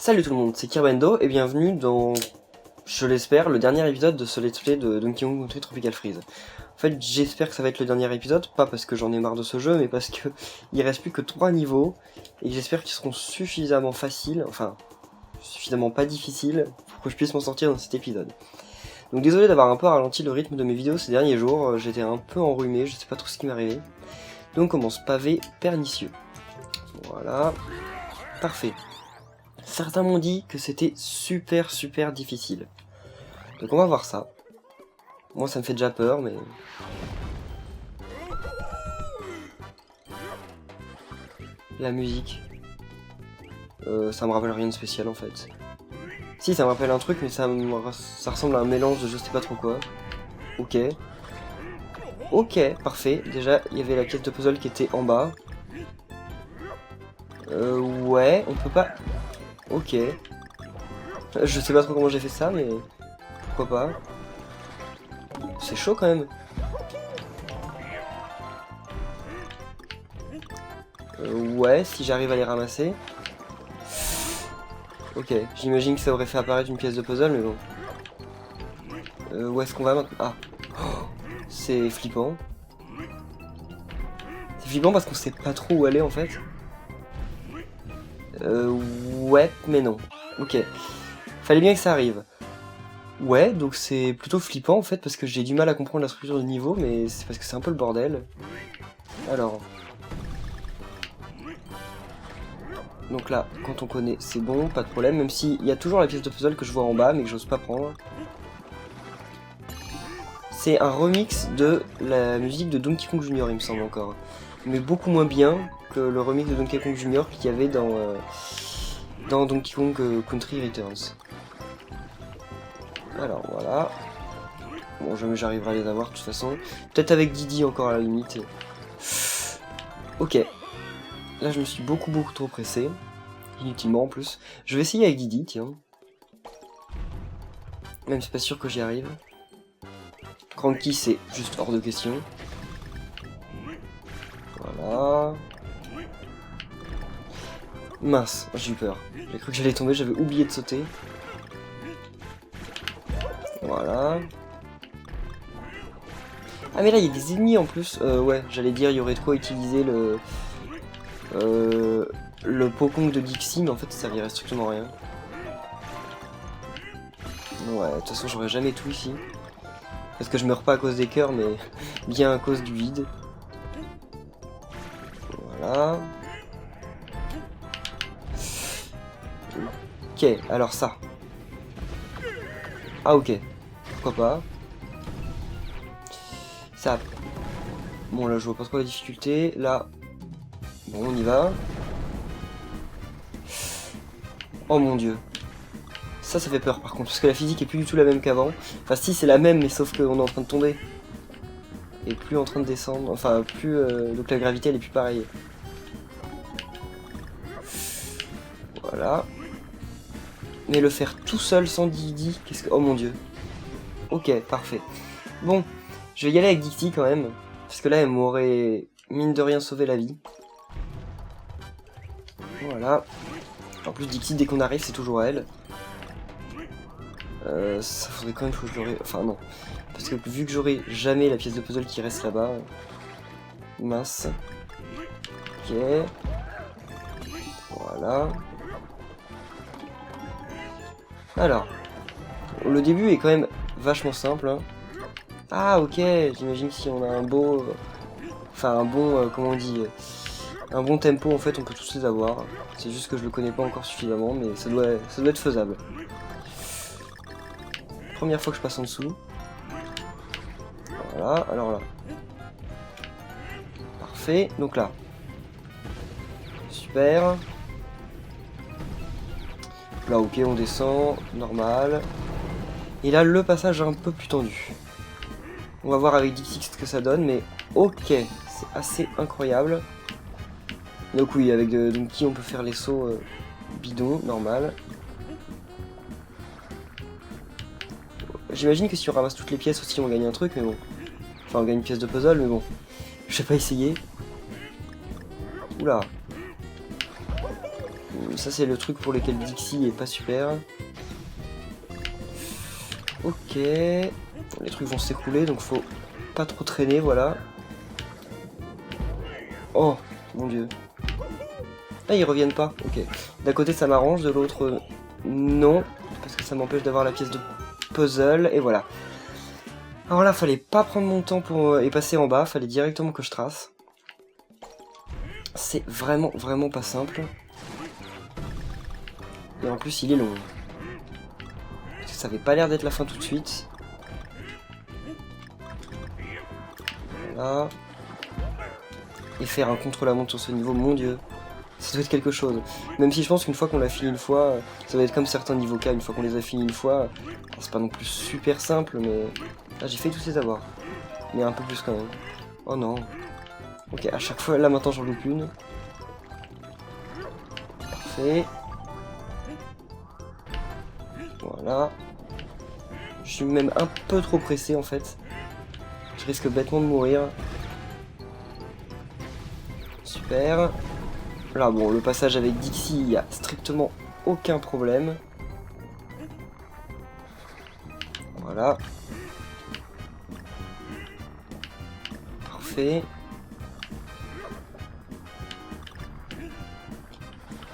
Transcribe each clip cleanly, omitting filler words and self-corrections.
Salut tout le monde, c'est Kirbendo et bienvenue dans, je l'espère, le dernier épisode de ce let's play de Donkey Kong Country Tropical Freeze. En fait, j'espère que ça va être le dernier épisode, pas parce que j'en ai marre de ce jeu, mais parce que il reste plus que 3 niveaux, et j'espère qu'ils seront suffisamment faciles, enfin, suffisamment pas difficiles, pour que je puisse m'en sortir dans cet épisode. Donc désolé d'avoir un peu ralenti le rythme de mes vidéos ces derniers jours, j'étais un peu enrhumé, je sais pas trop ce qui m'est arrivé. Donc on commence pavé pernicieux. Voilà, parfait. Certains m'ont dit que c'était super difficile. Donc on va voir ça. Moi ça me fait déjà peur, mais... La musique. Ça me rappelle rien de spécial en fait. Si, ça me rappelle un truc, mais ça ressemble à un mélange de je sais pas trop quoi. Ok. Ok, parfait. Déjà, il y avait la pièce de puzzle qui était en bas. Ouais, on peut pas... Ok. Je sais pas trop comment j'ai fait ça, mais... Pourquoi pas. C'est chaud quand même. Ouais, si j'arrive à les ramasser. Ok, j'imagine que ça aurait fait apparaître une pièce de puzzle, mais bon. Où est-ce qu'on va maintenant? Ah. Oh, c'est flippant. C'est flippant parce qu'on sait pas trop où aller en fait. Ouais, mais non. Ok. Fallait bien que ça arrive. Ouais, donc c'est plutôt flippant en fait parce que j'ai du mal à comprendre la structure du niveau, mais c'est parce que c'est un peu le bordel. Alors. Donc là, quand on connaît, c'est bon, pas de problème, même s'il y a toujours la pièce de puzzle que je vois en bas, mais que j'ose pas prendre. C'est un remix de la musique de Donkey Kong Jr., il me semble encore. Mais beaucoup moins bien que le remix de Donkey Kong Jr. qu'il y avait dans Donkey Kong Country Returns. Alors voilà. Bon, jamais j'arriverai à les avoir de toute façon. Peut-être avec Didi encore à la limite. Ok. Là je me suis beaucoup trop pressé. Inutilement en plus. Je vais essayer avec Didi, tiens. Même si c'est pas sûr que j'y arrive. Cranky c'est juste hors de question. Voilà. Mince, j'ai eu peur. J'ai cru que j'allais tomber, j'avais oublié de sauter. Voilà. Ah mais là il y a des ennemis en plus. Ouais, j'allais dire il y aurait de quoi utiliser le Pokong de Dixie, mais en fait ça servirait strictement à rien. Ouais, de toute façon j'aurais jamais tout ici. Parce que je meurs pas à cause des cœurs, mais bien à cause du vide. Voilà. Ok, alors ça. Ah ok, pourquoi pas. Ça. Bon là je vois pas trop la difficulté. Là. Bon on y va. Oh mon dieu. Ça fait peur par contre, parce que la physique est plus du tout la même qu'avant. Enfin si c'est la même, mais sauf qu'on est en train de tomber. Et plus en train de descendre. Enfin plus... donc la gravité elle est plus pareille. Voilà. Mais le faire tout seul sans Didi, qu'est-ce que... Oh mon dieu. Ok, parfait. Bon, je vais y aller avec Dixie quand même. Parce que là elle m'aurait mine de rien sauvé la vie. Voilà. En plus Dixie dès qu'on arrive c'est toujours elle. Ça faudrait quand même que je l'aurais... Enfin non. Parce que vu que j'aurai jamais la pièce de puzzle qui reste là-bas... Mince. Ok. Voilà. Alors. Le début est quand même vachement simple. Hein. Ah ok, j'imagine que si on a un beau... Enfin un bon... comment on dit un bon tempo en fait on peut tous les avoir. C'est juste que je le connais pas encore suffisamment, mais ça doit être faisable. Première fois que je passe en dessous. Voilà, alors là. Parfait, donc là. Super. Là, ok, on descend, normal. Et là, le passage est un peu plus tendu. On va voir avec Dixie ce que ça donne, mais ok, c'est assez incroyable. Donc oui, avec Donkey, on peut faire les sauts bidons, normal. J'imagine que si on ramasse toutes les pièces aussi, on gagne un truc, mais bon. Enfin, on gagne une pièce de puzzle, mais bon. Je vais pas essayer. Oula. Ça c'est le truc pour lequel Dixie est pas super. Ok. Les trucs vont s'écrouler, donc faut pas trop traîner, voilà. Oh, mon dieu. Ah, ils reviennent pas, ok. D'un côté ça m'arrange, de l'autre non. Parce que ça m'empêche d'avoir la pièce de puzzle, et voilà. Alors là, fallait pas prendre mon temps pour et passer en bas, fallait directement que je trace. C'est vraiment pas simple. Et en plus, il est long. Parce que ça avait pas l'air d'être la fin tout de suite. Voilà. Et faire un contre-la-montre sur ce niveau, mon dieu. Ça doit être quelque chose. Même si je pense qu'une fois qu'on l'a fini une fois, ça va être comme certains niveaux K, une fois qu'on les a finis une fois, c'est pas non plus super simple, mais... Ah, j'ai fait tous ces avoirs. Mais un peu plus quand même. Oh non. Ok, à chaque fois, là maintenant j'en loupe une. Parfait. Voilà. Je suis même un peu trop pressé en fait. Je risque bêtement de mourir. Super. Là bon, le passage avec Dixie, il n'y a strictement aucun problème. Voilà. Parfait.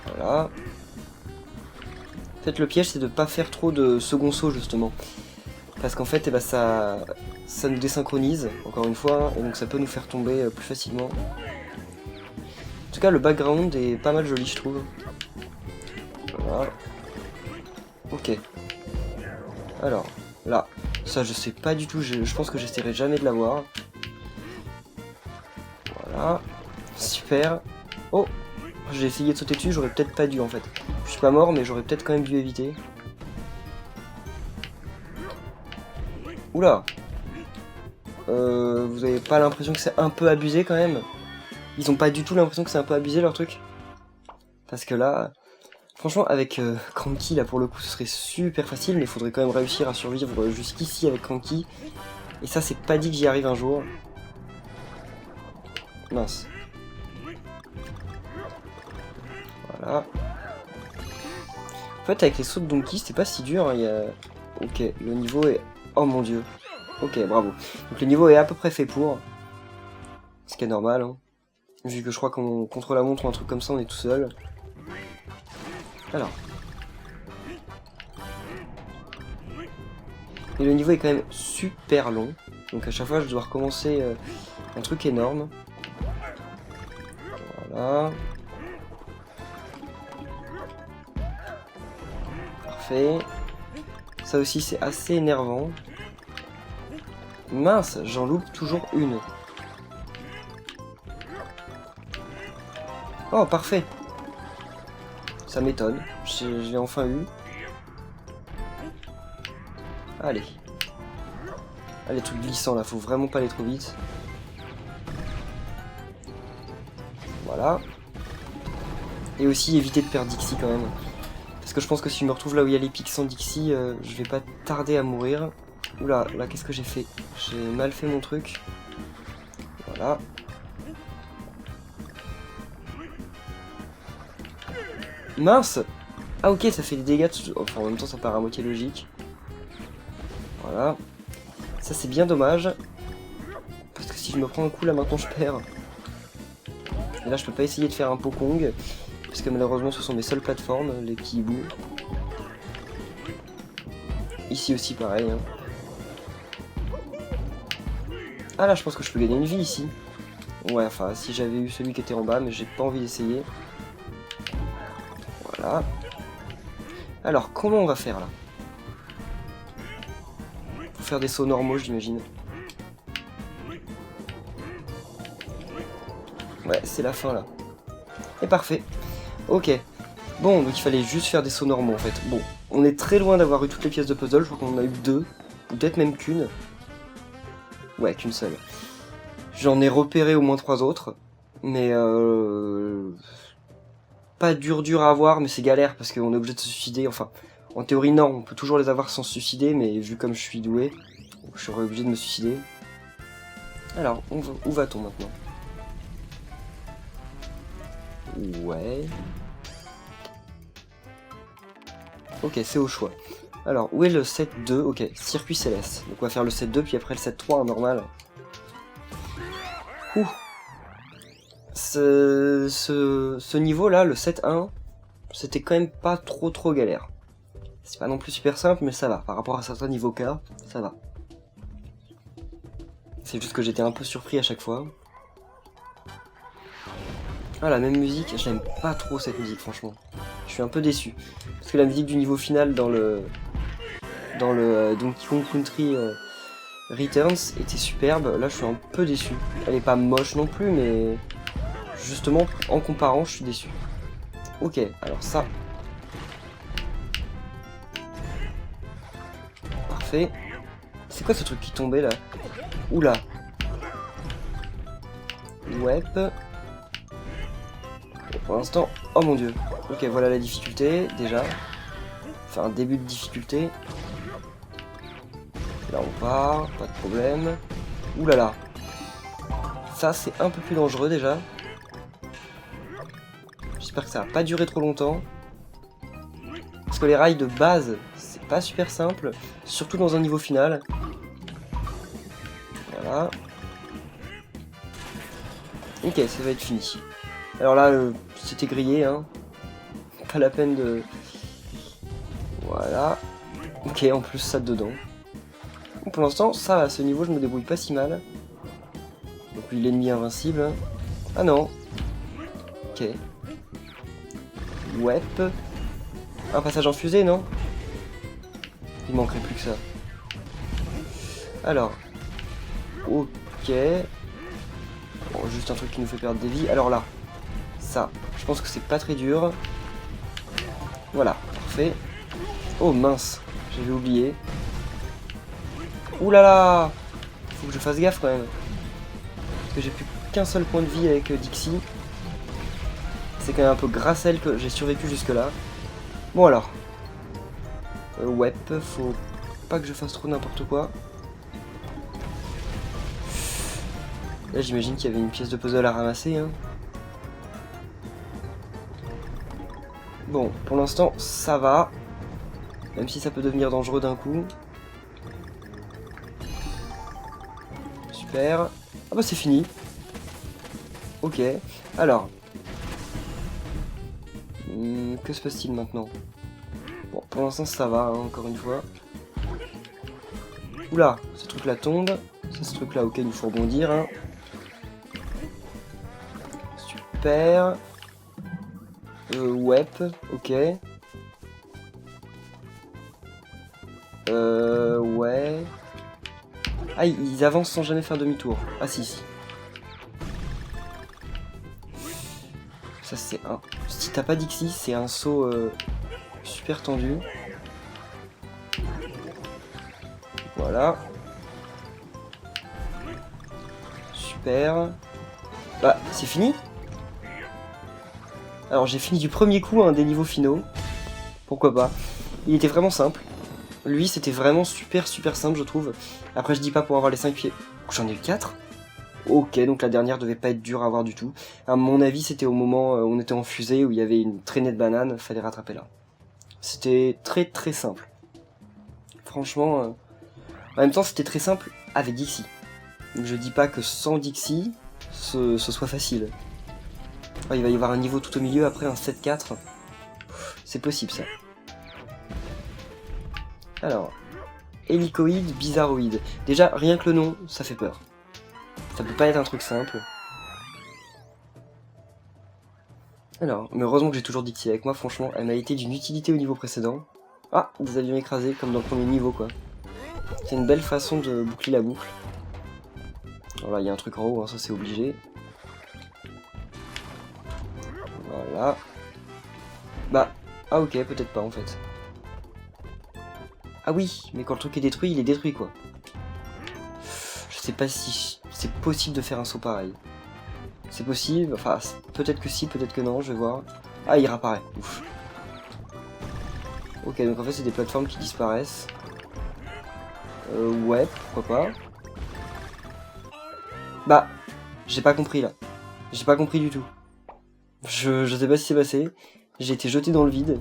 Voilà. En fait, le piège, c'est de pas faire trop de second saut, justement. Parce qu'en fait, eh ben, ça nous désynchronise, encore une fois, et donc ça peut nous faire tomber plus facilement. En tout cas, le background est pas mal joli, je trouve. Voilà. Ok. Alors, là, ça, je sais pas du tout, je pense que j'essaierai jamais de l'avoir. Voilà. Super. Oh, j'ai essayé de sauter dessus, j'aurais peut-être pas dû, en fait. Je suis pas mort, mais j'aurais peut-être quand même dû éviter. Oula. Vous avez pas l'impression que c'est un peu abusé quand même? Ils ont pas du tout l'impression que c'est un peu abusé leur truc? Parce que là, franchement avec Cranky là pour le coup ce serait super facile, mais il faudrait quand même réussir à survivre jusqu'ici avec Cranky. Et ça c'est pas dit que j'y arrive un jour. Mince. Voilà. En fait avec les sauts de Donkey c'était pas si dur, hein. Il y a... Ok, le niveau est... Oh mon dieu. Ok, bravo. Donc le niveau est à peu près fait pour. Ce qui est normal, hein. Vu que je crois qu'on contre la montre ou un truc comme ça, on est tout seul. Alors. Et le niveau est quand même super long. Donc à chaque fois, je dois recommencer un truc énorme. Voilà. Parfait. Ça aussi, c'est assez énervant. Mince, j'en loupe toujours une. Oh, parfait. Ça m'étonne. Je l'ai enfin eu. Allez. Allez, truc glissant là, faut vraiment pas aller trop vite. Voilà. Et aussi éviter de perdre Dixie quand même. Parce que je pense que si je me retrouve là où il y a les pics sans Dixie, je vais pas tarder à mourir. Oula, là qu'est-ce que j'ai fait? J'ai mal fait mon truc. Voilà. Mince! Ah ok, ça fait des dégâts, enfin en même temps ça paraît à moitié logique. Voilà. Ça c'est bien dommage. Parce que si je me prends un coup là maintenant je perds. Et là je peux pas essayer de faire un Pokong. Parce que malheureusement ce sont mes seules plateformes, les petits hiboux. Ici aussi pareil. Hein. Ah là je pense que je peux gagner une vie ici. Ouais, enfin si j'avais eu celui qui était en bas, mais j'ai pas envie d'essayer. Voilà. Alors comment on va faire là? Faut faire des sauts normaux j'imagine. Ouais, c'est la fin là. Et parfait. Ok. Bon, donc il fallait juste faire des sauts normaux en fait. Bon, on est très loin d'avoir eu toutes les pièces de puzzle, je crois qu'on en a eu 2. Ou peut-être même qu'une. Ouais, qu'une seule. J'en ai repéré au moins 3 autres. Mais pas dur à avoir, mais c'est galère parce qu'on est obligé de se suicider. Enfin, en théorie non, on peut toujours les avoir sans se suicider, mais vu comme je suis doué, je serais obligé de me suicider. Alors, où va-t-on maintenant? Ouais. Ok, c'est au choix. Alors, où est le 7-2? Ok, circuit céleste. Donc on va faire le 7-2, puis après le 7-3 en normal. Ouh. Ce niveau-là, le 7-1, c'était quand même pas trop galère. C'est pas non plus super simple, mais ça va. Par rapport à certains niveaux K, ça va. C'est juste que j'étais un peu surpris à chaque fois. Ah, la même musique, j'aime pas trop cette musique, franchement. Je suis un peu déçu. Parce que la musique du niveau final dans le Donkey Kong Country Returns était superbe. Là, je suis un peu déçu. Elle est pas moche non plus, mais justement, en comparant, je suis déçu. Ok, alors ça. Parfait. C'est quoi ce truc qui tombait là? Oula. Ouais. Pour l'instant, oh mon dieu. Ok, voilà la difficulté, déjà. Enfin, un début de difficulté. Là, on part, pas de problème. Ouh là là. Ça, c'est un peu plus dangereux, déjà. J'espère que ça va pas durer trop longtemps. Parce que les rails de base, c'est pas super simple. Surtout dans un niveau final. Voilà. Ok, ça va être fini. Alors là, c'était grillé, hein. Pas la peine de... Voilà. Ok, en plus ça dedans. Pour l'instant, ça, à ce niveau, je me débrouille pas si mal. Donc lui, l'ennemi invincible. Ah non. Ok. Wep. Un passage en fusée, non? Il manquerait plus que ça. Alors. Ok. Bon, juste un truc qui nous fait perdre des vies. Alors là. Ça. Je pense que c'est pas très dur. Voilà. Parfait. Oh mince. J'avais oublié. Ouh là là. Faut que je fasse gaffe quand même. Parce que j'ai plus qu'un seul point de vie avec Dixie. C'est quand même un peu grâce à elle que j'ai survécu jusque là. Bon alors. Ouais, faut pas que je fasse trop n'importe quoi. Là j'imagine qu'il y avait une pièce de puzzle à ramasser. Hein. Bon, pour l'instant ça va. Même si ça peut devenir dangereux d'un coup. Super. Ah bah c'est fini. Ok. Alors. Que se passe-t-il maintenant? Bon, pour l'instant ça va, hein, encore une fois. Oula, ce truc là tombe. C'est ce truc là auquel il faut rebondir. Hein. Super. Wep, ok. Ouais. Ah, ils avancent sans jamais faire demi-tour. Ah si. Ça c'est un... Si t'as pas Dixie, c'est un saut super tendu. Voilà. Super. Bah, c'est fini. Alors j'ai fini du premier coup un des niveaux finaux. Pourquoi pas. Il était vraiment simple. Lui c'était vraiment super simple je trouve. Après je dis pas pour avoir les 5 pieds. J'en ai eu 4. Ok, donc la dernière devait pas être dure à avoir du tout. À mon avis, c'était au moment où on était en fusée, où il y avait une traînée de bananes, fallait rattraper là. C'était très simple. Franchement, en même temps, c'était très simple avec Dixie. Donc je dis pas que sans Dixie, ce soit facile. Oh, il va y avoir un niveau tout au milieu, après un 7-4. C'est possible ça. Alors, hélicoïde, bizarroïde. Déjà, rien que le nom, ça fait peur. Ça peut pas être un truc simple. Alors, mais heureusement que j'ai toujours Dixie avec moi, franchement, elle m'a été d'une utilité au niveau précédent. Ah, des avions écrasés, comme dans le premier niveau, quoi. C'est une belle façon de boucler la boucle. Alors là, il y a un truc en haut, hein, ça c'est obligé. Voilà. Bah, ah ok, peut-être pas en fait. Ah oui, mais quand le truc est détruit, il est détruit, quoi. Je sais pas si c'est possible de faire un saut pareil. C'est possible, enfin, peut-être que si, peut-être que non, je vais voir. Ah, il réapparaît, ouf. Ok, donc en fait, c'est des plateformes qui disparaissent. Ouais, pourquoi pas. Bah, j'ai pas compris, là. J'ai pas compris du tout. Je sais pas ce qui s'est passé. J'ai été jeté dans le vide.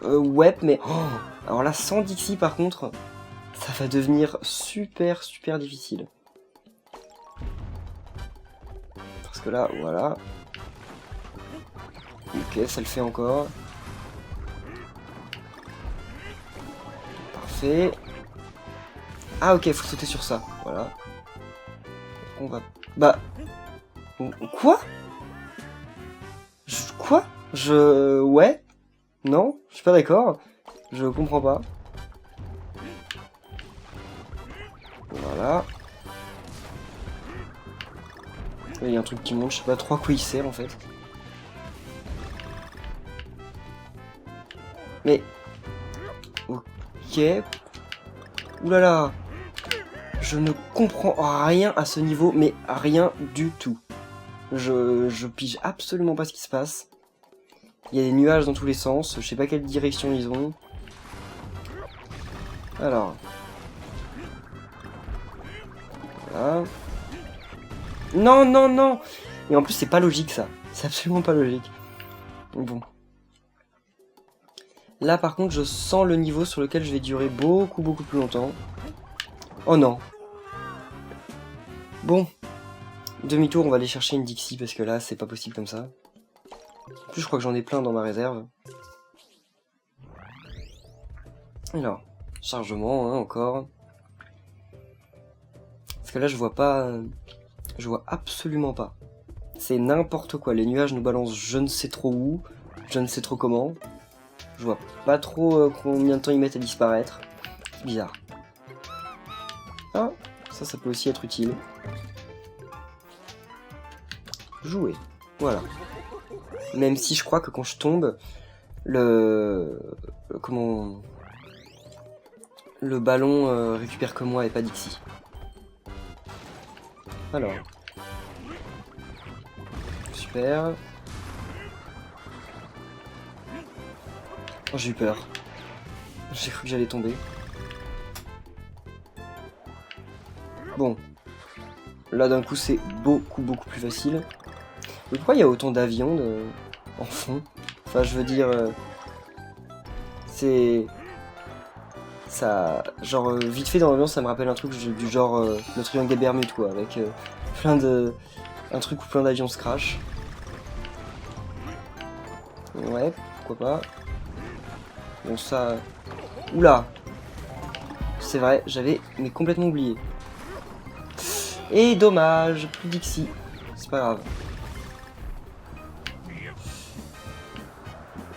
Ouais, mais... Oh, alors là, sans Dixie, par contre, ça va devenir super difficile. Parce que là, voilà. Ok, ça le fait encore. Parfait. Ah ok, faut sauter sur ça, voilà. On va... Bah... Quoi? Quoi? Ouais? Non? Je suis pas d'accord. Je comprends pas. Voilà. Il y a un truc qui monte, je sais pas trop à quoi il sert en fait. Mais... Ok... Oulala! Je ne comprends rien à ce niveau, mais rien du tout. Je pige absolument pas ce qui se passe. Il y a des nuages dans tous les sens, je sais pas quelle direction ils ont. Alors... Voilà. Non, non, non! Et en plus, c'est pas logique ça. C'est absolument pas logique. Bon. Là, par contre, je sens le niveau sur lequel je vais durer beaucoup plus longtemps. Oh non. Bon. Demi-tour, on va aller chercher une Dixie parce que là, c'est pas possible comme ça. En plus, je crois que j'en ai plein dans ma réserve. Alors, chargement, hein, encore. Parce que là, je vois pas... Je vois absolument pas. C'est n'importe quoi. Les nuages nous balancent je ne sais trop où, je ne sais trop comment. Je vois pas trop combien de temps ils mettent à disparaître. C'est bizarre. Ah, ça peut aussi être utile. Jouer. Voilà. Même si je crois que quand je tombe, comment... Le ballon récupère que moi et pas Dixie. Alors. Super. Oh, j'ai eu peur. J'ai cru que j'allais tomber. Bon. Là d'un coup c'est beaucoup plus facile. Mais pourquoi il y a autant d'avions en fond? Enfin je veux dire... c'est... Ça... Genre vite fait dans l'ambiance ça me rappelle un truc du genre le triangle des Bermudes quoi. Avec plein de... Un truc où plein d'avions se crashent. Ouais, pourquoi pas. Bon ça... Oula! C'est vrai, j'avais mais complètement oublié. Et dommage, plus Dixie. C'est pas grave.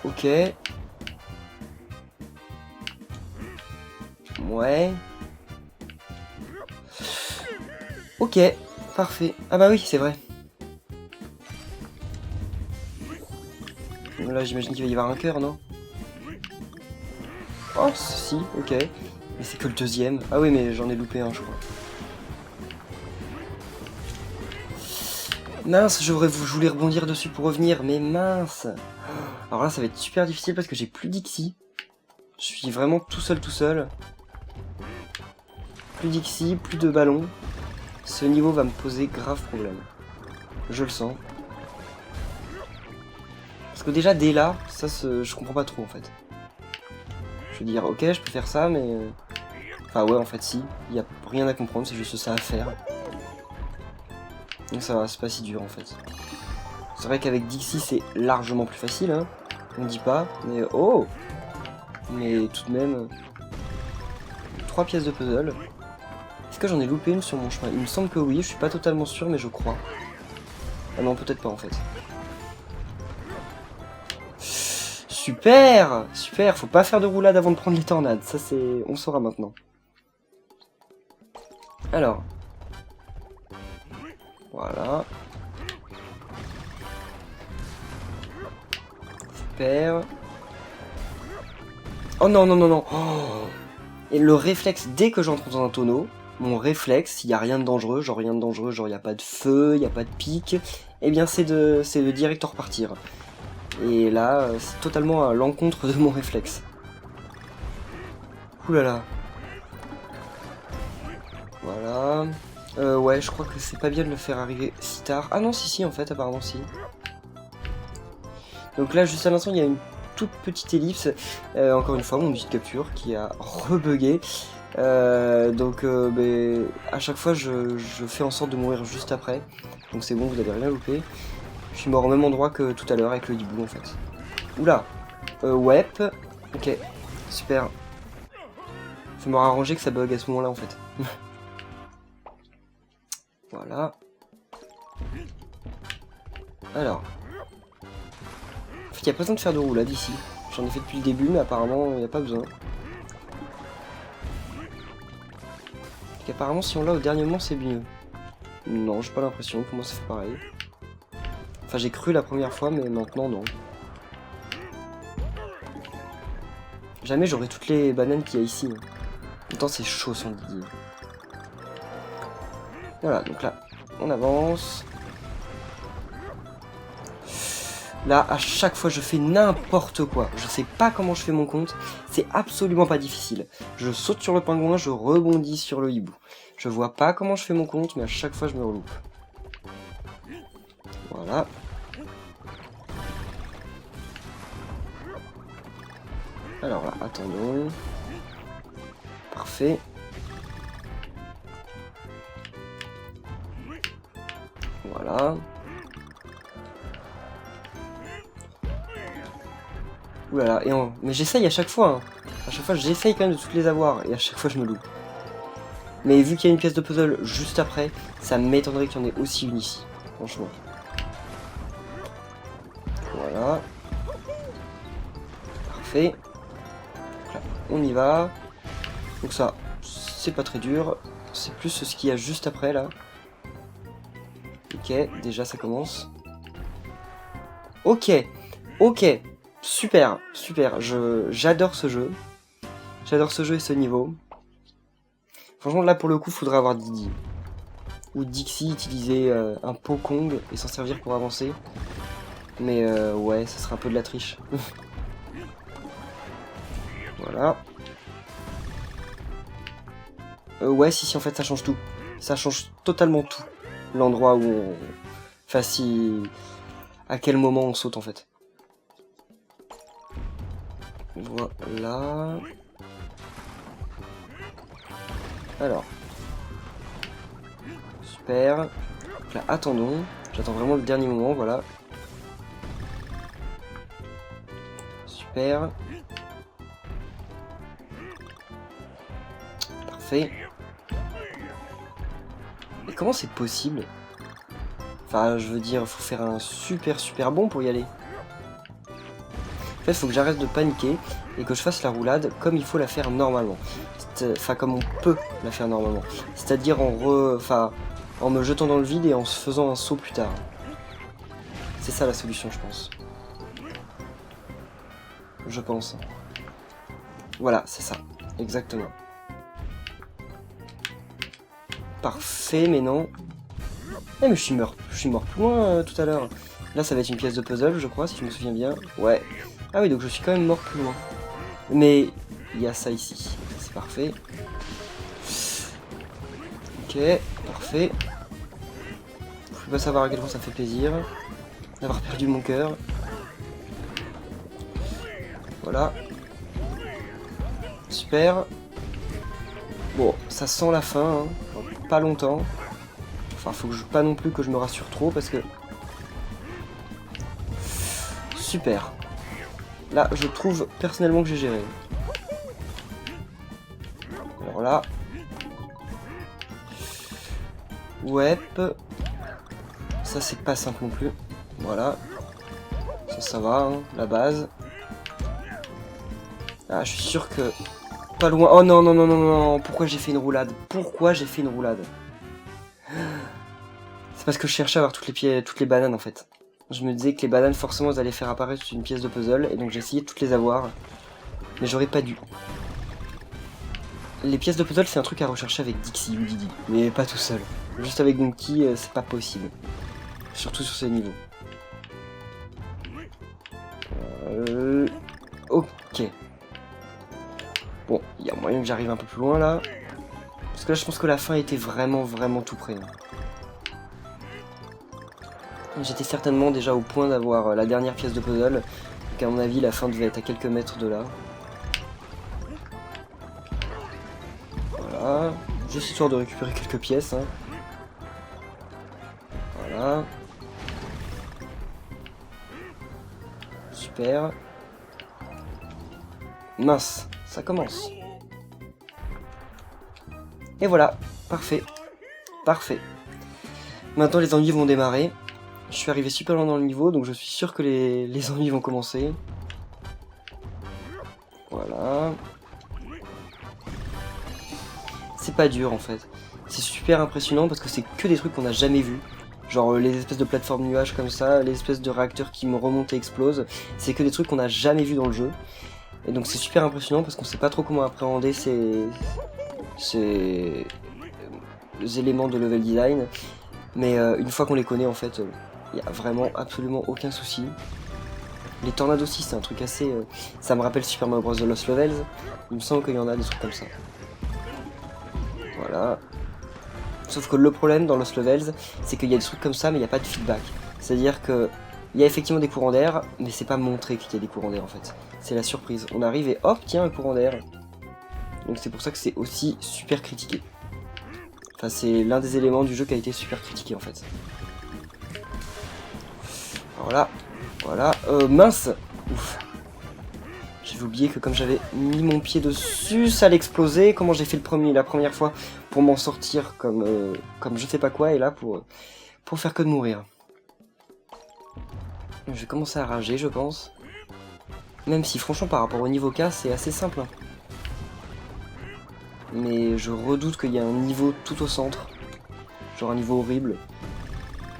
Ok. Ouais. Ok, parfait. Ah bah oui, c'est vrai. Là, j'imagine qu'il va y avoir un cœur, non? Oh, si, ok. Mais c'est que le deuxième. Ah oui, mais j'en ai loupé un, je crois. Mince, je voulais rebondir dessus pour revenir, mais mince. Alors là, ça va être super difficile parce que j'ai plus Dixie. Je suis vraiment tout seul. Plus Dixie, plus de ballon. Ce niveau va me poser grave problème. Je le sens. Parce que déjà, dès là, ça, je comprends pas trop, en fait. Je veux dire, ok, je peux faire ça, mais... Enfin, ouais, en fait, si. Il y a rien à comprendre, c'est juste ça à faire. Donc ça va, c'est pas si dur, en fait. C'est vrai qu'avec Dixie, c'est largement plus facile, hein. On dit pas, mais... Oh! Mais tout de même... 3 pièces de puzzle. Est-ce que j'en ai loupé une sur mon chemin? Il me semble que oui, je suis pas totalement sûr, mais je crois. Ah non, peut-être pas, en fait. Super! Super, faut pas faire de roulade avant de prendre les tornades, ça c'est... On saura maintenant. Alors. Voilà. Super. Oh non, non, non, non. Oh. Et le réflexe, dès que j'entre dans un tonneau, mon réflexe, s'il n'y a rien de dangereux, genre il n'y a pas de feu, il n'y a pas de pic, eh bien c'est de direct repartir. Et là, c'est totalement à l'encontre de mon réflexe. Oulala. Voilà. Ouais, je crois que c'est pas bien de le faire arriver si tard. Ah non, si, en fait, apparemment, si. Donc là, juste à l'instant, il y a une toute petite ellipse. Encore une fois, mon outil de capture qui a rebugué. Donc à chaque fois, je fais en sorte de mourir juste après. Donc c'est bon, vous n'avez rien loupé. Je suis mort au même endroit que tout à l'heure avec le hibou en fait. Oula. Ouais. Ok. Super. Je m'aurais arrangé que ça bug à ce moment-là en fait. Voilà. Alors. En fait, il n'y a pas besoin de faire de roulade ici. J'en ai fait depuis le début, mais apparemment, il n'y a pas besoin. Apparemment, si on l'a au dernier moment, c'est mieux. Non, j'ai pas l'impression. Pour moi, ça fait pareil. Enfin, j'ai cru la première fois, mais maintenant, non. Jamais j'aurai toutes les bananes qu'il y a ici. Pourtant, c'est chaud sans Didier. Voilà, donc là, on avance. Là, à chaque fois, je fais n'importe quoi. Je sais pas comment je fais mon compte. C'est absolument pas difficile. Je saute sur le pingouin, je rebondis sur le hibou. Je vois pas comment je fais mon compte, mais à chaque fois, je me reloupe. Voilà. Alors là, attendons. Parfait. Voilà. Oulala, mais j'essaye à chaque fois. Hein. À chaque fois, j'essaye quand même de toutes les avoir. Et à chaque fois, je me loupe. Mais vu qu'il y a une pièce de puzzle juste après, ça m'étonnerait qu'il y en ait aussi une ici. Franchement. Voilà. Parfait. Là, on y va. Donc ça, c'est pas très dur. C'est plus ce qu'il y a juste après, là. Ok, déjà, ça commence. Ok. Ok. Super, super. J'adore ce jeu. J'adore ce jeu et ce niveau. Franchement, là, pour le coup, faudrait avoir Didi. Ou Dixie utiliser un Pokong et s'en servir pour avancer. Mais ouais, ça serait un peu de la triche. Voilà. Ouais, si, en fait, ça change tout. Ça change totalement tout. L'endroit où on... Enfin, si... À quel moment on saute, en fait. Voilà. Alors. Super. Donc là, attendons. J'attends vraiment le dernier moment, voilà. Super. Parfait. Et comment c'est possible? Enfin, je veux dire, faut faire un super bon pour y aller. En fait, il faut que j'arrête de paniquer et que je fasse la roulade comme il faut la faire normalement. Enfin, comme on peut la faire normalement. C'est-à-dire en me jetant dans le vide et en se faisant un saut plus tard. C'est ça la solution, je pense. Je pense. Voilà, c'est ça. Exactement. Parfait, mais non. Eh, mais je suis mort plus loin tout à l'heure. Là, ça va être une pièce de puzzle, je crois, si je me souviens bien. Ouais. Ah oui, donc je suis quand même mort plus loin. Mais il y a ça ici. C'est parfait. Ok, parfait. Je peux pas savoir à quel point ça me fait plaisir d'avoir perdu mon cœur. Voilà. Super. Bon, ça sent la fin, hein. Pas longtemps. Enfin, faut que pas non plus que je me rassure trop parce que... Super. Là, je trouve personnellement que j'ai géré. Alors là... Ouais. Ça, c'est pas simple non plus. Voilà. Ça va, hein, la base. Ah, je suis sûr que... Pas loin... Oh non, non, non, non, non. Pourquoi j'ai fait une roulade? Pourquoi j'ai fait une roulade? C'est parce que je cherchais à avoir toutes les bananes, en fait. Je me disais que les bananes, forcément, elles allaient faire apparaître une pièce de puzzle. Et donc, j'ai essayé de toutes les avoir. Mais j'aurais pas dû. Les pièces de puzzle, c'est un truc à rechercher avec Dixie ou Didi. Mais pas tout seul. Juste avec Donkey, c'est pas possible. Surtout sur ces niveaux. Ok. Bon, il y a moyen que j'arrive un peu plus loin là. Parce que là, je pense que la fin était vraiment tout près. J'étais certainement déjà au point d'avoir la dernière pièce de puzzle. Donc à mon avis, la fin devait être à quelques mètres de là. Voilà. Juste histoire de récupérer quelques pièces. Hein. Voilà. Super. Mince, ça commence. Et voilà, parfait. Parfait. Maintenant les ennuis vont démarrer. Je suis arrivé super loin dans le niveau, donc je suis sûr que les ennuis vont commencer. Voilà. C'est pas dur en fait. C'est super impressionnant parce que c'est que des trucs qu'on n'a jamais vus. Genre les espèces de plateformes nuages comme ça, les espèces de réacteurs qui me remontent et explosent. C'est que des trucs qu'on n'a jamais vus dans le jeu. Et donc c'est super impressionnant parce qu'on sait pas trop comment appréhender ces éléments de level design. Mais une fois qu'on les connaît en fait, il n'y a vraiment absolument aucun souci. Les tornades aussi c'est un truc assez... ça me rappelle Super Mario Bros. The Lost Levels. Il me semble qu'il y en a des trucs comme ça. Voilà. Sauf que le problème dans Lost Levels, c'est qu'il y a des trucs comme ça mais il n'y a pas de feedback. C'est-à-dire que il y a effectivement des courants d'air, mais c'est pas montré qu'il y a des courants d'air en fait. C'est la surprise. On arrive et hop, tiens un courant d'air. Donc c'est pour ça que c'est aussi super critiqué. Enfin c'est l'un des éléments du jeu qui a été super critiqué en fait. Voilà. Voilà. Mince. Ouf. J'avais oublié que comme j'avais mis mon pied dessus, ça allait exploser. Comment j'ai fait la première fois pour m'en sortir comme je sais pas quoi, et là pour faire que de mourir. Je vais commencer à rager, je pense. Même si franchement par rapport au niveau K, c'est assez simple. Hein. Mais je redoute qu'il y ait un niveau tout au centre. Genre un niveau horrible.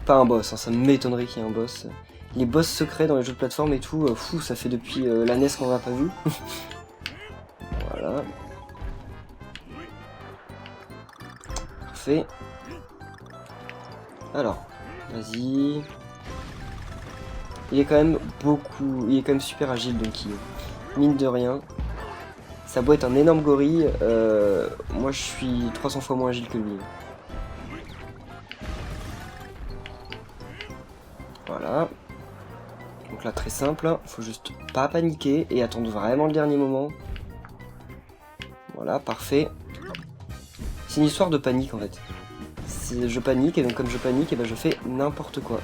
Pas un boss, hein, ça m'étonnerait qu'il y ait un boss. Les boss secrets dans les jeux de plateforme et tout, fou, ça fait depuis la NES qu'on n'a pas vu. Voilà. Parfait. Alors, vas-y. Il est quand même super agile, donc mine de rien. Ça doit être un énorme gorille, moi je suis 300 fois moins agile que lui. Voilà. Donc là très simple, faut juste pas paniquer et attendre vraiment le dernier moment. Voilà, parfait. C'est une histoire de panique en fait. Je panique et donc comme je panique, et ben je fais n'importe quoi.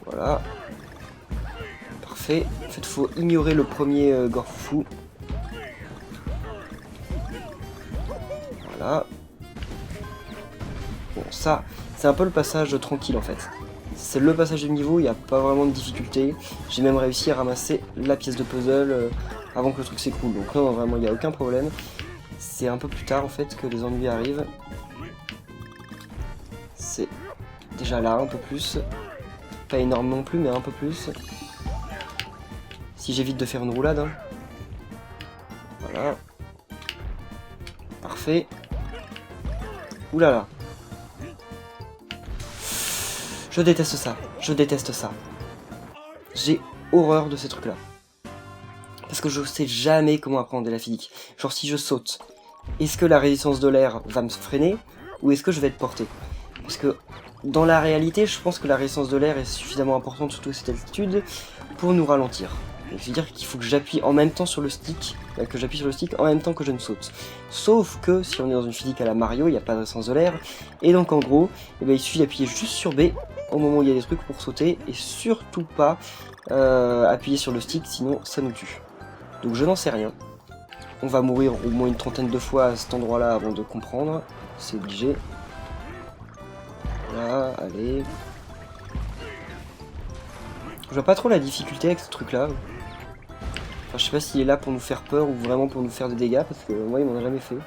Voilà. Parfait. En fait, faut ignorer le premier Gorfou. Voilà. Bon, ça, c'est un peu le passage tranquille en fait. C'est le passage du niveau, il n'y a pas vraiment de difficulté. J'ai même réussi à ramasser la pièce de puzzle avant que le truc s'écroule. Donc non, vraiment, il n'y a aucun problème. C'est un peu plus tard en fait que les ennuis arrivent. C'est déjà là, un peu plus. Pas énorme non plus, mais un peu plus. Si j'évite de faire une roulade. Hein. Voilà. Parfait. Oulala. Je déteste ça. Je déteste ça. J'ai horreur de ces trucs-là. Parce que je sais jamais comment apprendre la physique. Genre si je saute, est-ce que la résistance de l'air va me freiner ou est-ce que je vais être porté? Parce que dans la réalité, je pense que la résistance de l'air est suffisamment importante, surtout à cette altitude, pour nous ralentir. Donc, je veux dire qu'il faut que j'appuie en même temps sur le stick, en même temps que je ne saute. Sauf que si on est dans une physique à la Mario, il n'y a pas de résistance de l'air, et donc en gros, eh ben, il suffit d'appuyer juste sur B au moment où il y a des trucs pour sauter, et surtout pas appuyer sur le stick, sinon ça nous tue. Donc je n'en sais rien. On va mourir au moins une trentaine de fois à cet endroit-là avant de comprendre, c'est obligé. Là, allez. Je vois pas trop la difficulté avec ce truc-là. Enfin, je sais pas s'il est là pour nous faire peur ou vraiment pour nous faire des dégâts, parce que moi, il m'en a jamais fait.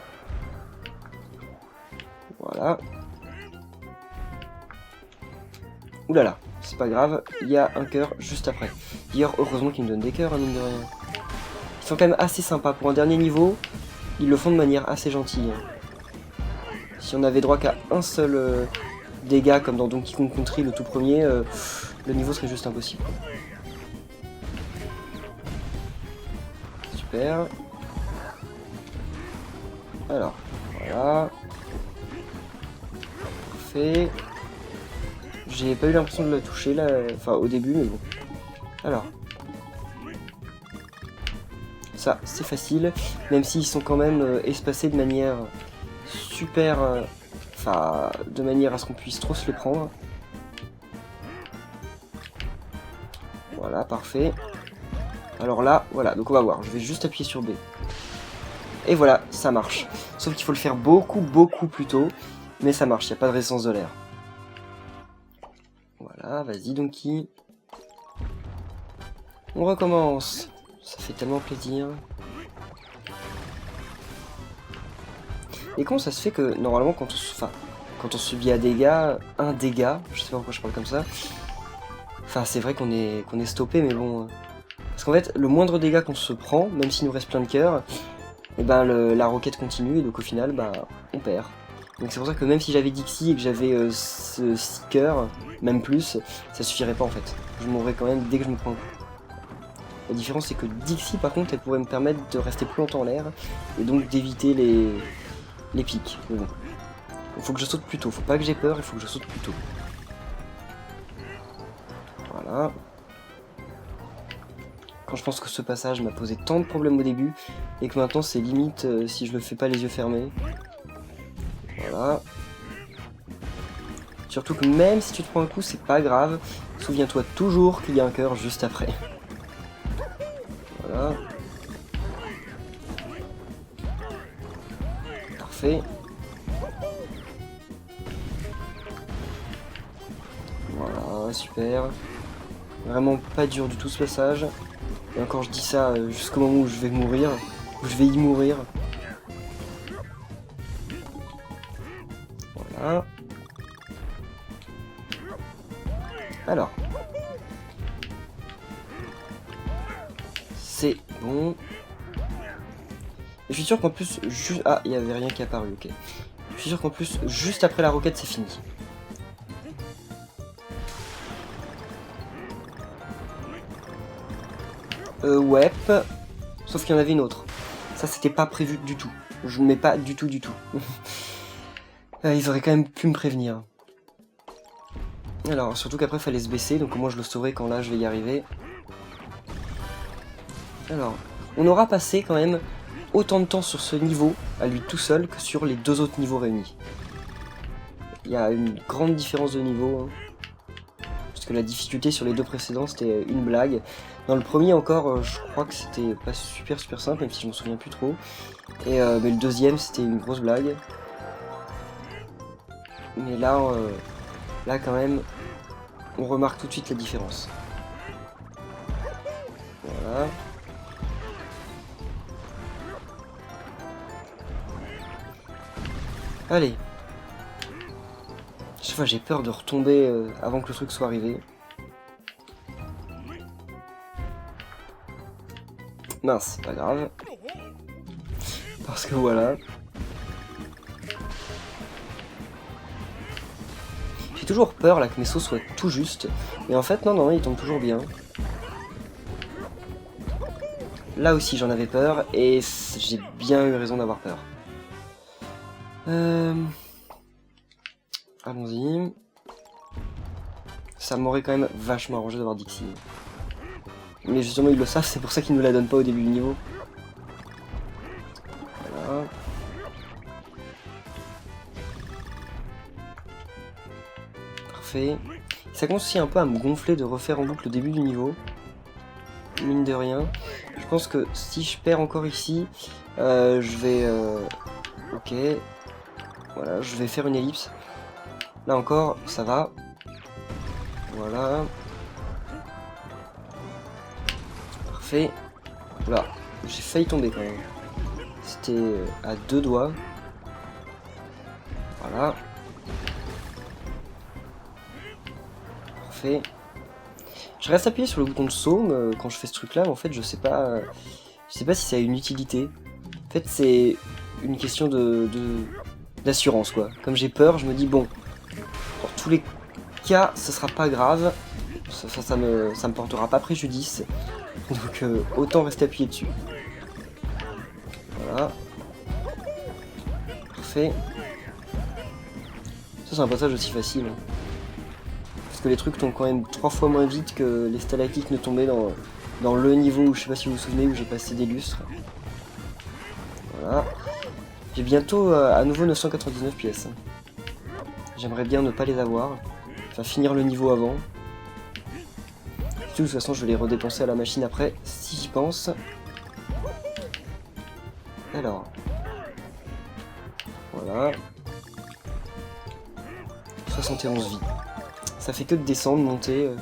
Voilà. Oulala, c'est pas grave, il y a un cœur juste après. D'ailleurs, heureusement qu'il me donne des cœurs, hein, mine de rien. Ils sont quand même assez sympas. Pour un dernier niveau, ils le font de manière assez gentille. Si on avait droit qu'à un seul dégât, comme dans Donkey Kong Country, le tout premier, le niveau serait juste impossible. Super. Alors, voilà. Parfait. J'ai pas eu l'impression de la toucher là, enfin au début, mais bon. Alors. Ça, c'est facile, même s'ils sont quand même espacés de manière super... Enfin, de manière à ce qu'on puisse trop se les prendre. Voilà, parfait. Alors là, voilà, donc on va voir. Je vais juste appuyer sur B. Et voilà, ça marche. Sauf qu'il faut le faire beaucoup plus tôt. Mais ça marche, il n'y a pas de résistance de l'air. Voilà, vas-y Donkey. On recommence. Ça fait tellement plaisir. Et comment ça se fait que, normalement, quand on subit un dégât, je sais pas pourquoi je parle comme ça, enfin c'est vrai qu'on est stoppé, mais bon... Parce qu'en fait, le moindre dégât qu'on se prend, même s'il nous reste plein de cœurs, et ben la roquette continue, et donc au final, bah, on perd. Donc c'est pour ça que même si j'avais Dixie et que j'avais 6 cœurs, même plus, ça suffirait pas en fait. Je mourrais quand même dès que je me prends un coup. La différence c'est que Dixie par contre, elle pourrait me permettre de rester plus longtemps en l'air, et donc d'éviter les pics. Mais bon. Il faut que je saute plus tôt, faut pas que j'ai peur, il faut que je saute plus tôt. Voilà. Quand je pense que ce passage m'a posé tant de problèmes au début, et que maintenant c'est limite si je le fais pas les yeux fermés. Voilà. Surtout que même si tu te prends un coup, c'est pas grave. Souviens-toi toujours qu'il y a un cœur juste après. Voilà. Parfait. Voilà, super. Vraiment pas dur du tout ce passage. Et encore je dis ça jusqu'au moment où je vais mourir. Où je vais y mourir. Voilà. Alors. C'est bon. Et je suis sûr qu'en plus, juste... Ah, il n'y avait rien qui est apparu, ok. Je suis sûr qu'en plus, juste après la roquette, c'est fini. Ouais. Sauf qu'il y en avait une autre. Ça, c'était pas prévu du tout. Je ne mets pas du tout. Ils auraient quand même pu me prévenir. Alors, surtout qu'après, il fallait se baisser, donc au moins je le saurai quand là, je vais y arriver. Alors, on aura passé quand même autant de temps sur ce niveau, à lui tout seul, que sur les 2 autres niveaux réunis. Il y a une grande différence de niveau, hein. Parce que la difficulté sur les 2 précédents, c'était une blague. Dans le premier encore, je crois que c'était pas super simple, même si je m'en souviens plus trop. Et mais le deuxième, c'était une grosse blague. Mais là, là quand même, on remarque tout de suite la différence. Voilà. Allez. Chaque fois j'ai peur de retomber avant que le truc soit arrivé. Mince, pas grave. Parce que voilà. J'ai toujours peur là que mes sauts soient tout justes. Mais en fait non, ils tombent toujours bien. Là aussi j'en avais peur et j'ai bien eu raison d'avoir peur. Allons-y. Ça m'aurait quand même vachement arrangé d'avoir Dixie. Mais justement ils le savent, c'est pour ça qu'ils nous la donnent pas au début du niveau. Voilà. Parfait. Ça commence aussi un peu à me gonfler de refaire en boucle le début du niveau. Mine de rien. Je pense que si je perds encore ici, je vais... Ok. Voilà, je vais faire une ellipse. Là encore, ça va. Voilà. Parfait. Oula, j'ai failli tomber quand même. C'était à 2 doigts. Voilà. Parfait. Je reste appuyé sur le bouton de saut quand je fais ce truc là, mais en fait je sais pas si ça a une utilité. En fait c'est une question d'assurance quoi. Comme j'ai peur, je me dis bon, pour tous les cas, ce sera pas grave, ça me portera pas préjudice, donc autant rester appuyé dessus. Voilà. Parfait. Ça c'est un passage aussi facile. Parce que les trucs tombent quand même 3 fois moins vite que les stalactites ne tombaient dans le niveau où, je sais pas si vous vous souvenez, où j'ai passé des lustres. Voilà. J'ai bientôt à nouveau 999 pièces. J'aimerais bien ne pas les avoir. Enfin, finir le niveau avant. De toute façon, je vais les redépenser à la machine après, si j'y pense. Alors. Voilà. 71 vies. Ça fait que de descendre, monter.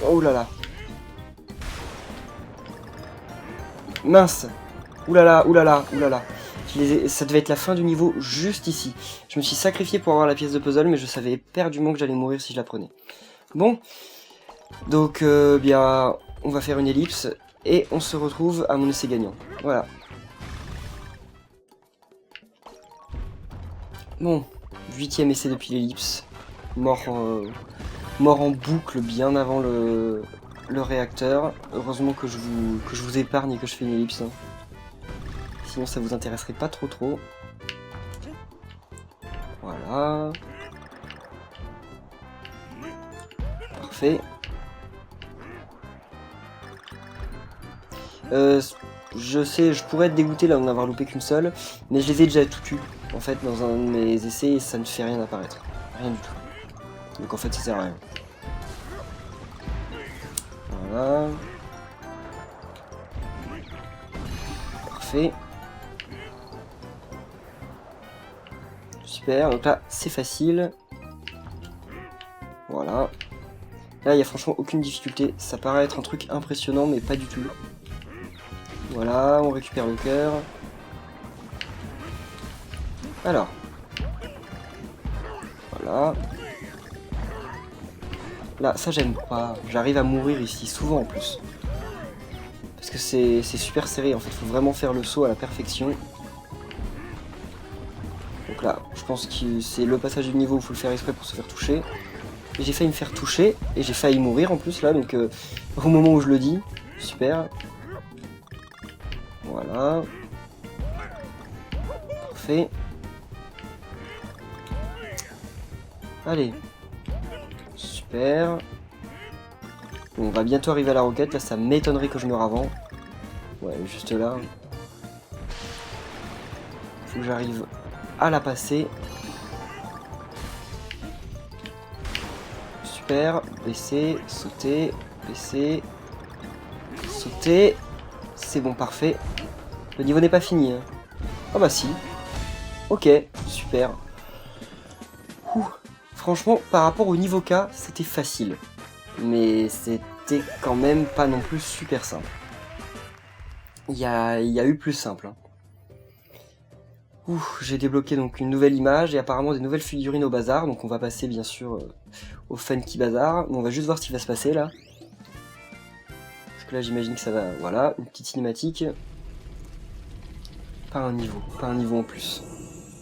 Oh là là. Mince. Oulala, oulala, oulala. Ça devait être la fin du niveau juste ici. Je me suis sacrifié pour avoir la pièce de puzzle, mais je savais éperdument que j'allais mourir si je la prenais. Bon. Donc, bien, on va faire une ellipse. Et on se retrouve à mon essai gagnant. Voilà. Bon. 8ème essai depuis l'ellipse. Mort en boucle bien avant le réacteur. Heureusement que je vous épargne et que je fais une ellipse. Hein. Sinon ça vous intéresserait pas trop. Voilà. Parfait. Je sais, je pourrais être dégoûté là d'en avoir loupé qu'une seule, mais je les ai déjà tout eu en fait dans un de mes essais et ça ne fait rien apparaître. Rien du tout. Donc en fait ça sert à rien. Voilà. Parfait. Super, donc là c'est facile. Voilà. Là il n'y a franchement aucune difficulté. Ça paraît être un truc impressionnant mais pas du tout. Voilà, on récupère le cœur. Alors. Voilà. Là, ça j'aime pas. J'arrive à mourir ici, souvent en plus. Parce que c'est super serré, en fait. Il faut vraiment faire le saut à la perfection. Donc là, je pense que c'est le passage du niveau où il faut le faire exprès pour se faire toucher. Et j'ai failli me faire toucher, et j'ai failli mourir en plus là, donc au moment où je le dis. Super. Voilà. Parfait. Allez. Super. Bon, on va bientôt arriver à la roquette. Là, ça m'étonnerait que je meure avant. Ouais, juste là. Faut que j'arrive à la passer. Super. Baisser, sauter, baisser, sauter. C'est bon, parfait. Le niveau n'est pas fini. Hein. Ah bah si. Ok, super. Ouh. Franchement, par rapport au niveau K, c'était facile. Mais c'était quand même pas non plus super simple. Il y a eu plus simple. Hein. Ouh, j'ai débloqué donc une nouvelle image et apparemment des nouvelles figurines au bazar. Donc on va passer bien sûr au Funky Bazar. On va juste voir ce qui va se passer là. Parce que là j'imagine que ça va... Voilà, une petite cinématique. Pas un niveau en plus.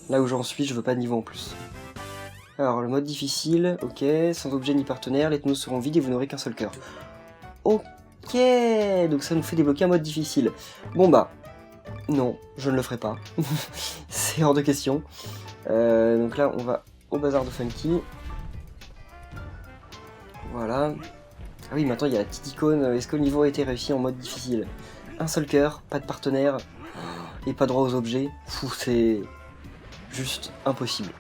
Là où j'en suis, je veux pas de niveau en plus. Alors, le mode difficile, ok, sans objet ni partenaire, les tonneaux seront vides et vous n'aurez qu'un seul cœur. Ok, donc ça nous fait débloquer un mode difficile. Bon bah, non, je ne le ferai pas. C'est hors de question. Donc là, on va au bazar de Funky. Voilà. Ah oui, maintenant il y a la petite icône, est-ce que le niveau a été réussi en mode difficile? Un seul cœur, pas de partenaire, et pas droit aux objets. Fou, c'est juste impossible.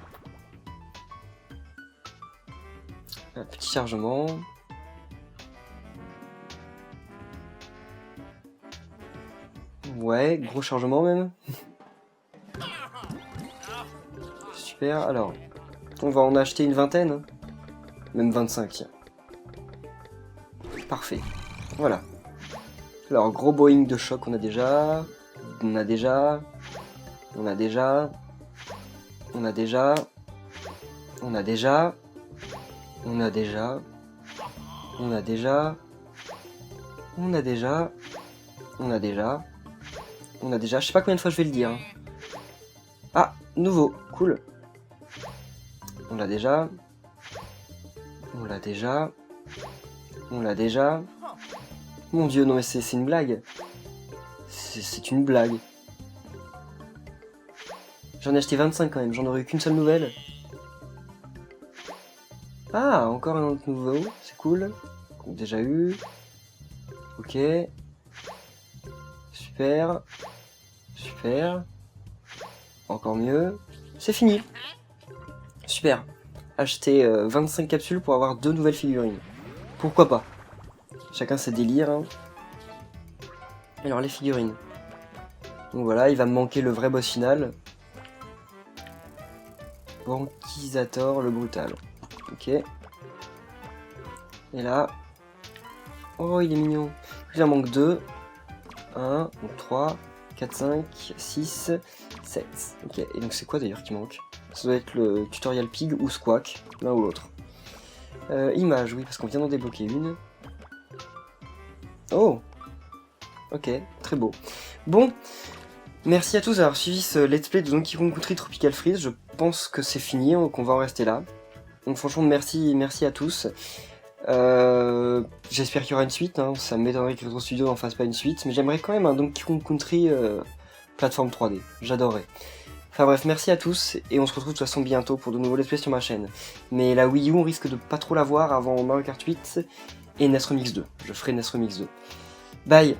Un petit chargement. Ouais, gros chargement même. Super, alors. On va en acheter une vingtaine. Même 25, tiens. Parfait. Voilà. Alors, gros Boeing de choc, on a déjà. On a déjà. On a déjà. On a déjà. On a déjà. On a déjà. On a déjà. On a déjà. On a déjà. On a déjà. Je sais pas combien de fois je vais le dire. Hein. Ah, nouveau. Cool. On l'a déjà. On l'a déjà. On l'a déjà. Mon dieu, non mais c'est une blague. C'est une blague. J'en ai acheté 25 quand même, j'en aurais eu qu'une seule nouvelle. Ah, encore un autre nouveau, c'est cool. Qu'on a déjà eu. Ok. Super. Super. Encore mieux. C'est fini. Super. Acheter 25 capsules pour avoir 2 nouvelles figurines. Pourquoi pas? Chacun ses délires. Hein. Alors les figurines. Donc voilà, il va me manquer le vrai boss final. Banquisator le brutal. Ok. Et là. Oh, il est mignon. Il en manque 2. 1, donc 3, 4, 5, 6, 7. Ok, et donc c'est quoi d'ailleurs qui manque? Ça doit être le tutorial pig ou squawk, l'un ou l'autre. Image, oui, parce qu'on vient d'en débloquer une. Oh! Ok, très beau. Bon, merci à tous d'avoir suivi ce let's play de Donkey Kong Country Tropical Freeze. Je pense que c'est fini, donc on va en rester là. Donc franchement, merci à tous. J'espère qu'il y aura une suite, hein. Ça m'étonnerait que Retro Studio n'en fasse pas une suite, mais j'aimerais quand même un Donkey Kong Country plateforme 3D, j'adorerais. Enfin bref, merci à tous, et on se retrouve de toute façon bientôt pour de nouveaux let's play sur ma chaîne. Mais la Wii U, on risque de pas trop la voir avant Mario Kart 8 et NES Remix 2. Je ferai NES Remix 2. Bye!